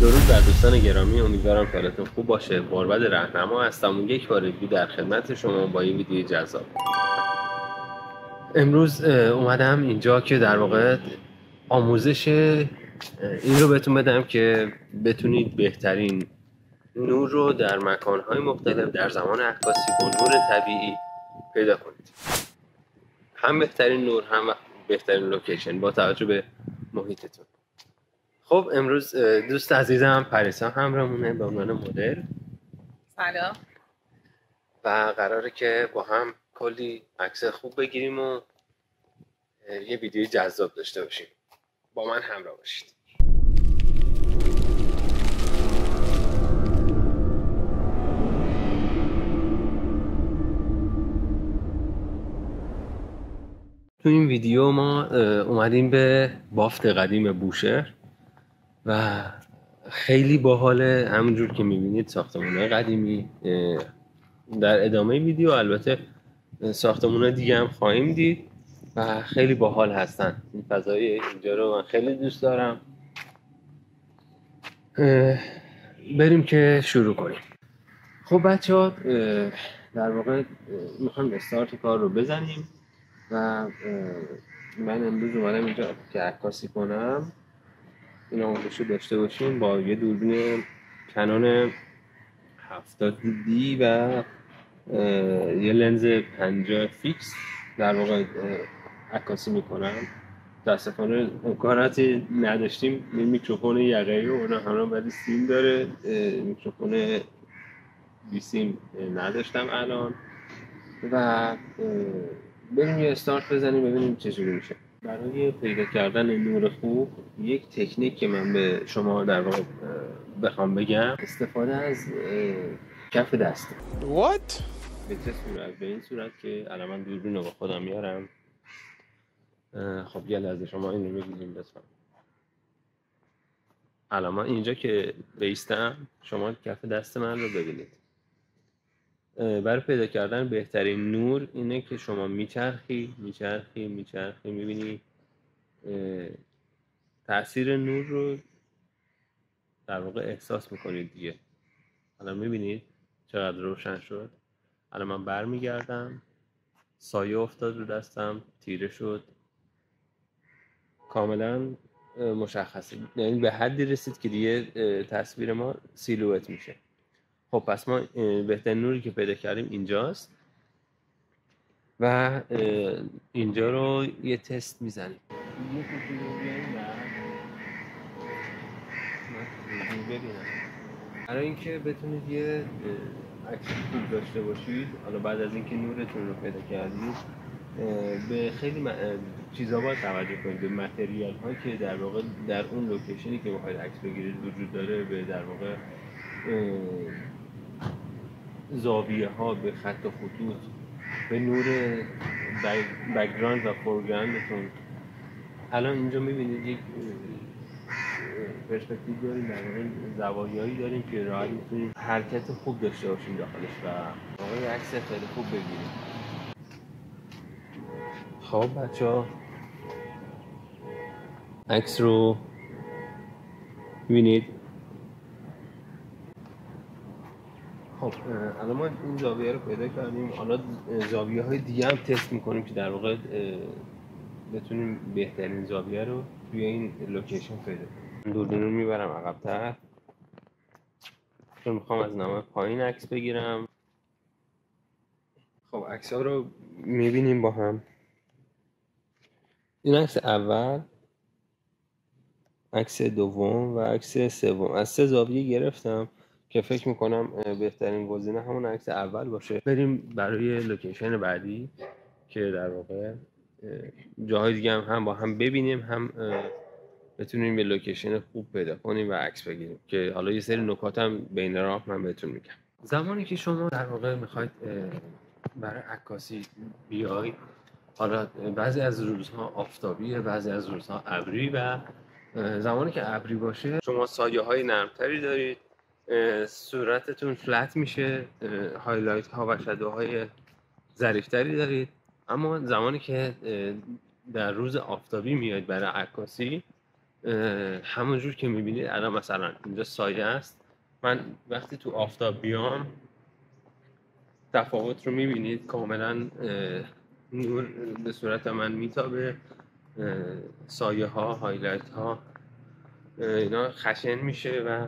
درود بر دوستان گرامی، امیدوارم حالتون خوب باشه. باربد رهنما هستم و یک بار دیگه در خدمت شما با یه ویدیو جذاب. امروز اومدم اینجا که در واقع آموزش این رو بهتون بدم که بتونید بهترین نور رو در مکانهای مختلف در زمان عکاسی با نور طبیعی پیدا کنید. هم بهترین نور، هم بهترین لوکیشن با توجه به محیطتون. خب امروز دوست عزیزم پریسا همراهمونه به عنوان مدل. سلام. و قراره که با هم کلی عکس خوب بگیریم و یه ویدیو جذاب داشته باشیم. با من همراه باشید. تو این ویدیو ما اومدیم به بافت قدیم بوشهر و خیلی باحاله. همونجور که میبینید ساختمان‌های قدیمی. در ادامه ویدیو البته ساختمان‌های دیگه هم خواهیم دید و خیلی باحال هستن. این فضای اینجا رو من خیلی دوست دارم. بریم که شروع کنیم. خب بچه‌ها، در واقع میخوایم استارت کار رو بزنیم و من امروز اومدم اینجا که عکاسی کنم. این آموزش رو داشته باشیم با یه دوربین کنون 70D و یه لنز 50 فیکس در واقع عکاسی میکنم. متاسفانه امکاناتی نداشتیم. میکروفون یقه‌ای و اونا همه ولی سیم داره. میکروفون بی سیم نداشتم الان و بریم یه استارت بزنیم ببینیم چجوری میشه. برای پیدا کردن نور خوب یک تکنیک که من به شما در واقع بخوام بگم، استفاده از کف دسته. What؟ به چه صورت؟ به این صورت که الان من دوربین رو با خودم میارم. خب یه لحظه شما این رو بگیریم لطفا. الان من اینجا که بیستم شما کف دست من رو ببینید. برای پیدا کردن بهترین نور اینه که شما میچرخی میبینی تأثیر نور رو در واقع احساس میکنید دیگه. الان میبینید چقدر روشن شد. الان من برمیگردم، سایه افتاد رو دستم، تیره شد، کاملا مشخصه. یعنی به حدی رسید که دیگه تصویر ما سیلویت میشه. خب پس ما بهترین نوری که پیدا کردیم اینجاست و اینجا رو یه تست میزنیم. یه کوچولو بیاییم و من ببینم. برای اینکه بتونید یه عکس خوب داشته باشید، حالا بعد از اینکه نورتون رو پیدا کردید، به خیلی چیزا باید توجه کنید. به متریال هایی که در واقع در اون لوکیشنی که بخواید عکس بگیرید وجود داره، به در واقع زاویه ها، به خط و خطوط، به نور بک‌گراند و فورگراندتون. الان اینجا میبینید یک پرسپکتیو داریم، در واقع زوایایی داریم که راحت میتونید حرکت خوب داشته باشیم داخلش و واقعا عکس خیلی خوب بگیریم. خب بچه‌ها، عکس رو میبینید. خب الان ما این زاویه رو پیدا کردیم. حالا زاویه های دیگه هم تست میکنیم که در واقع بتونیم بهترین زاویه رو توی این لوکیشن پیدا کنیم. دوربین رو میبرم عقب‌تر چون میخوام از نمای پایین عکس بگیرم. خب عکس ها رو میبینیم با هم. این عکس اول، عکس دوم و عکس سوم. از 3 زاویه گرفتم که فکر میکنم بهترین گزینه همون عکس اول باشه. بریم برای لوکیشن بعدی که در واقع جاهای دیگه هم با هم ببینیم، هم بتونیم یه لوکیشن خوب پیدا کنیم و عکس بگیریم. که حالا یه سری نکات هم بین راه من بهتون میگم. زمانی که شما در واقع میخواید برای عکاسی بیاید، حالا بعضی از روزها آفتابیه، بعضی از روزها ابری و زمانی که ابری باشه شما سایه های نرمتری دارید، صورتتون فلت میشه، هایلایت ها و شادو های ظریفتری دارید. اما زمانی که در روز آفتابی میاید برای عکاسی، همونجور که میبینید الان مثلا اینجا سایه است، من وقتی تو آفتاب بیام تفاوت رو میبینید کاملا. نور به صورت من میتابه، سایه ها، هایلایت ها، اینا خشن میشه و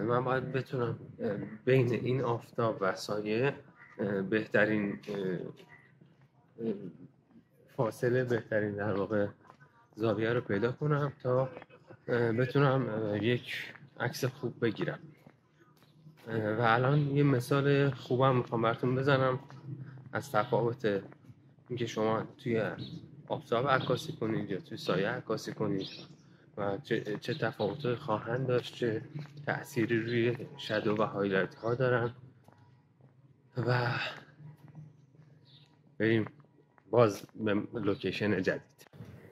من باید بتونم بین این آفتاب و سایه بهترین فاصله، بهترین در واقع زاویه رو پیدا کنم تا بتونم یک عکس خوب بگیرم. و الان یه مثال خوبم میخوام براتون بزنم از تفاوت اینکه شما توی آفتاب عکاسی کنید یا توی سایه عکاسی کنید و چه تفاوت‌هایی خواهند داشت، چه تأثیری روی شادو و هایلایت ها دارن. و بریم باز به لوکیشن جدید.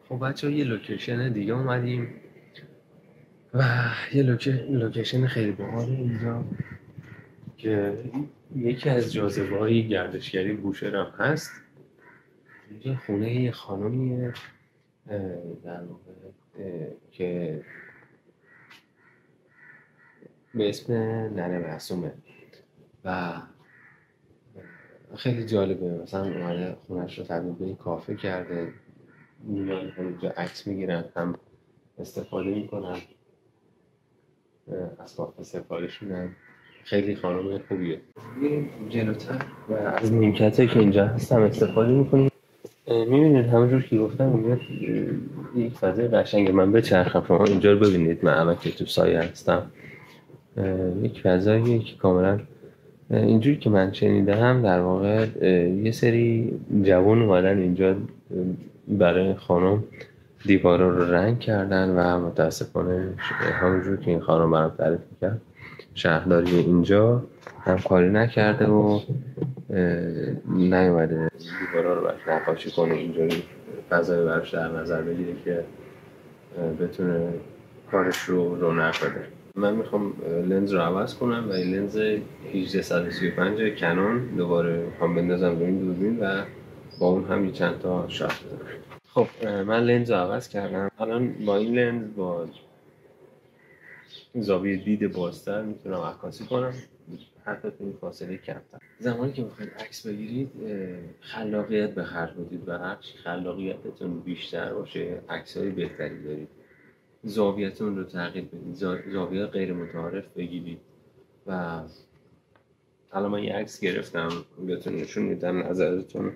خب بچه ها، یه لوکیشن دیگه اومدیم و یه لوکیشن خیلی باحال اینجا که یکی از جاذبه‌های گردشگری بوشهر هم هست. اینجا خونه یه خانمیه در واقع که به اسم ننه معصومه و خیلی جالبه. مثلا اومده خونش رو تبدیل به کافه کرده، میان همینجا عکس میگیرن، هم استفاده میکنن، از کافه سفارش میدن. خیلی خانم خوبیه. جلوتر و از نیمکته که اینجا هستم استفاده میکنیم. میبینید همونجور که گفتم اینجا یک فضای قشنگه. من بچرخم شما اینجا رو ببینید. من اول که تو سایه هستم، یک فضاییه که کاملا اینجوری که من شنیدم در واقع یه سری جوان اومدن اینجا برای خانم دیوارا رو رنگ کردن و متاسفانه همونجور که این خانم برام تعریف میکرد شهرداری اینجا همکاری نکرده و نیومده دیوارا رو براش نقاشی کنه، اینجوری فضای براش در نظر بگیره که بتونه کارش رو رونق بده. من میخوام لنز رو عوض کنم و این لنز 1835 کنون دوباره میخوام بندازم روی این دوربین و با اون هم چند تا شات بزنم. خب من لنز رو عوض کردم. الان با این لنز با زاویه دید بازتر میتونم عکاسی کنم، حتی تو این فاصله کمتر. زمانی که بخواید عکس بگیرید خلاقیت به خرج بدید و هر خلاقیتتون بیشتر باشه عکس‌های بهتری دارید. زاویه‌تون رو تغییر بدید، زاویه غیر متعارف بگیرید. و الان من یه عکس گرفتم بهتون نشون میدم، نظرتون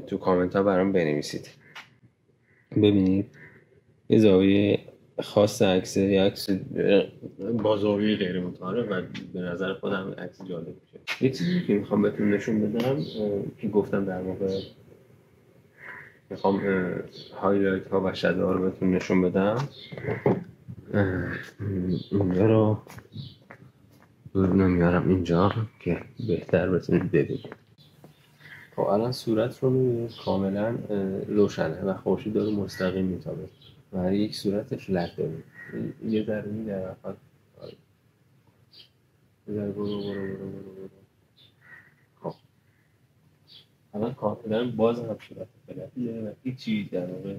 تو کامنت ها برام بنویسید. ببینید یه زاویه خاص عکسه، یه عکس با زاویه غیر متعارف و به نظر خودم عکس جالب میشه. یه چیزی که میخوام بهتون نشون بدم که گفتم در واقع میخوام هایلایت ها و شادو ها رو بهتون نشون بدم. اینجا رو میارم اینجا که بهتر بتونید ببینید. خب الان صورت رو میبینید کاملا روشنه و خورشید داره مستقیم میتابه و یک صورت فلت داریم. یه ذره میداره فقط یه ذره برو. خب الان کاملا باز هم صورت فلتیه و هیچی در واقع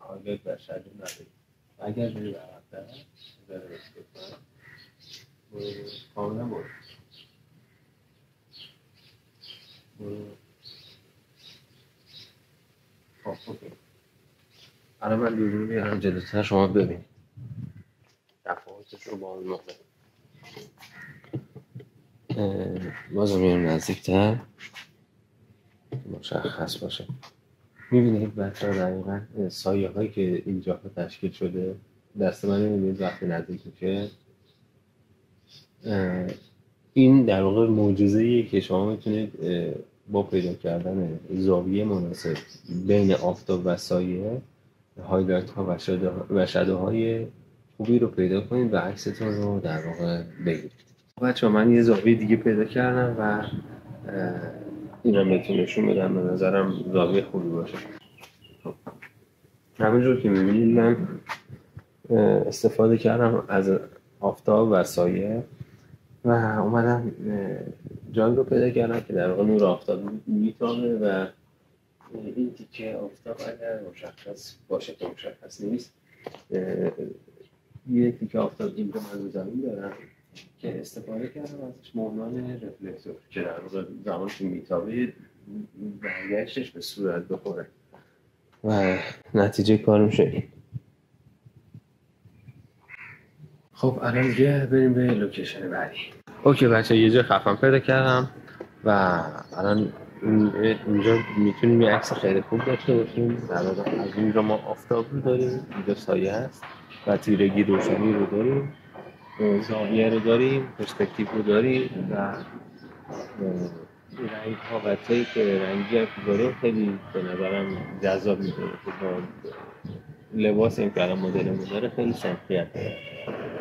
هایلایت و شادو نداره. اگر بری به عقب‌تر ذره بسکت کاملا برو. خب اوکی. الان من دوربین رو بیارم جلوتر شما ببینید تفاوتش رو با اون موقع. بازم میارم نزدیکتر مشخص باشه. میبینید بچه ها دقیقا سایه هایی که اینجا تشکیل شده دست من میبینید وقتی نزدیک میشه. این در واقع معجزه‌ایه که شما میتونید با پیدا کردن زاویه مناسب بین آفتاب و سایه هایلایت ها و شادوهای خوبی رو پیدا کنید و عکستون رو در واقع بگیرید. بچه ها من یه زاویه دیگه پیدا کردم و این هم بهتون نشون بدم، به نظرم زاویه خوبی باشه. همینجور که میبینید من استفاده کردم از آفتاب و سایه و اومدم جایی رو پیدا کردم که در واقع نور آفتاب میتابه و این تیکه آفتاب اگر مشخص باشه که مشخص نیست، یه تیکه آفتاب اینجا من رو زمین دارم که استفاده کردم ازش به عنوان رفلکتور که در واقع زمان که میتابه برگشتش به صورت بخوره و نتیجه کارم شدیم. خب الان دیگه بریم به لوکیشن بعدی. اوکی بچه، یه جای خفن پیدا کردم و الان اینجا میتونیم یه عکس خیلی خوب داشته باشیم. در واقع از اینجا ما آفتاب رو داریم، اینجا سایه هست و تیرگی روشنی رو داریم، زاویه رو داریم، پرسپکتیو رو داریم و رنگ ها و تیپ رنگی هم که داریم خیلی به نظرم جذاب میکنه که با لباس این که الان مدلمون داره خیلی سنخیت داره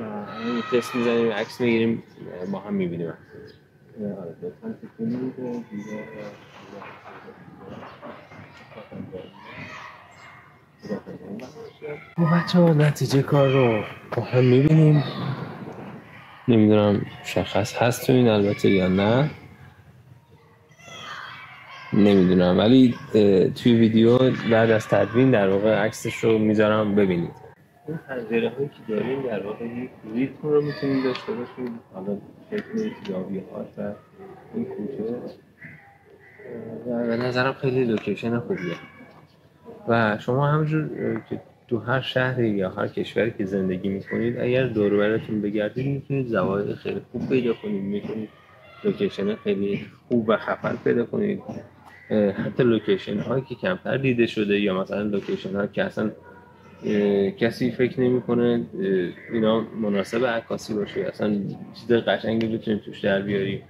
و همین تست میزنیم، عکس میگیریم، با هم میبینیم. آره لطفاً تکنیم رو بچه ها نتیجه کار رو با هم میبینیم. نمیدونم مشخص هست تو این البته یا نه، نمیدونم، ولی توی ویدیو بعد از تدوین در واقع عکسش رو میذارم ببینید. این پنجره هایی که داریم در واقع یک ریتم رو میتونیم داشته باشیم، حالا شکل زاویه ها و این کوچه و به نظرم خیلی لوکیشن خوبیه و شما همونجور که تو هر شهری یا هر کشوری که زندگی میکنید اگر دور و برتون بگردید میتونید زواید خیلی خوب پیدا کنید، میتونید لوکیشن خیلی خوب و خفن پیدا کنید، حتی لوکیشن هایی که کمتر دیده شده یا مثلا لوکیشن هایی که اصلا کسی فکر نمیکنه اینا مناسب عکاسی باشه، اصلا چیز قشنگی بتونید توش در بیارید.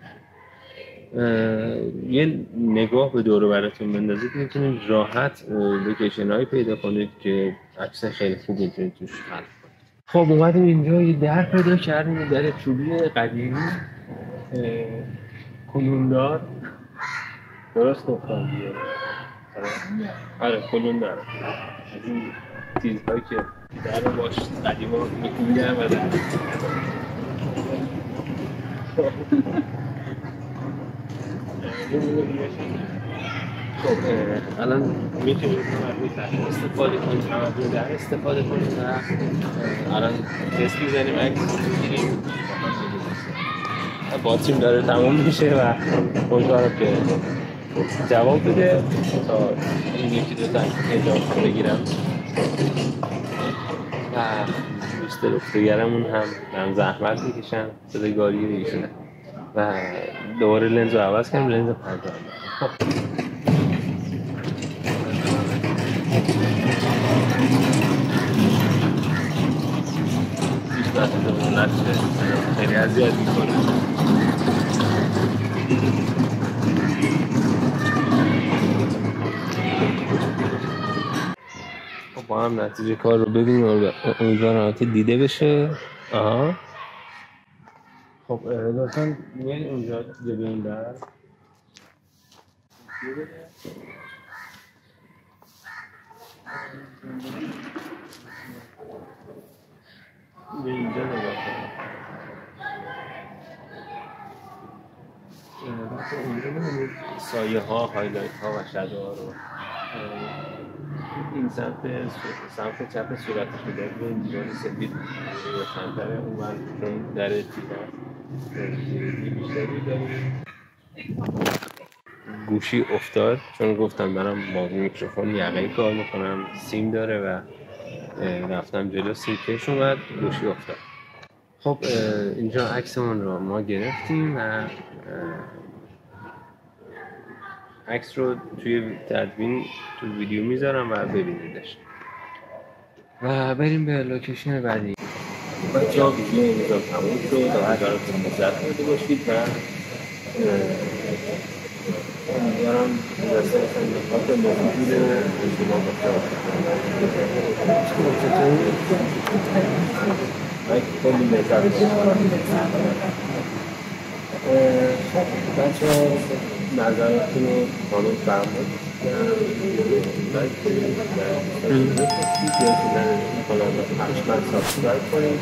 یه نگاه به دور و براتون بندازید میتونید راحت لوکیشن هایی پیدا کنید که عکس خیلی خوب میتونید توش خلق کنید. خب اومدیم اینجا یه در پیدا کردیم، در چوبی قدیمی کلوندار، درست گفتم دیگه؟ آره کلوندار، از این چیزهایی که در رو باش قدیما میکنیدن و در خب الان میتونید در استفاده کنید، تمام در استفاده کنید و الان تست میزنیم، عکس میگیریم، باتریم داره تمام میشه و امیدوارم که جواب بده تا این یکی دو تا عکس بگیرم و دوست دخترگرمون هم زحمت میکشن صداگاری ایشونه و دوباره لنز رو عوض کنیم، لنز 50. خیلی اذیت میکنه. خب با هم نتیجه کار رو ببینیم، امیدوارم که دیده بشه. خب لطفاً میاد اونجا جلوی این در اینجا نگاه کنم. اینجا ببینید سایه ها، هایلایت ها و شادو ها رو این سمت چپ صورتش رو دارید، این دیوار سفید روشن‌تره، اون من چون در تیره بیشتری داریم. گوشی افتاد چون گفتم برام با میکروفون یقه‌ای کار میکنم، سیم داره و رفتم جلو سیرکش اومد، گوشی افتاد. خب اینجا عکسمون رو ما گرفتیم و عکس رو توی تدوین تو ویدیو میذارم و ببینیدش و بریم به لوکیشن بعدی. بچه‌ها ویدیو اینجا تموم شد، امیدوارم که لذت برده باشید و امیدوارم رسالت نکات مفید شما کلی لذت بچه‌ها نظراتتون رو کامنت فرمایید حتما سابسکرایب کنید.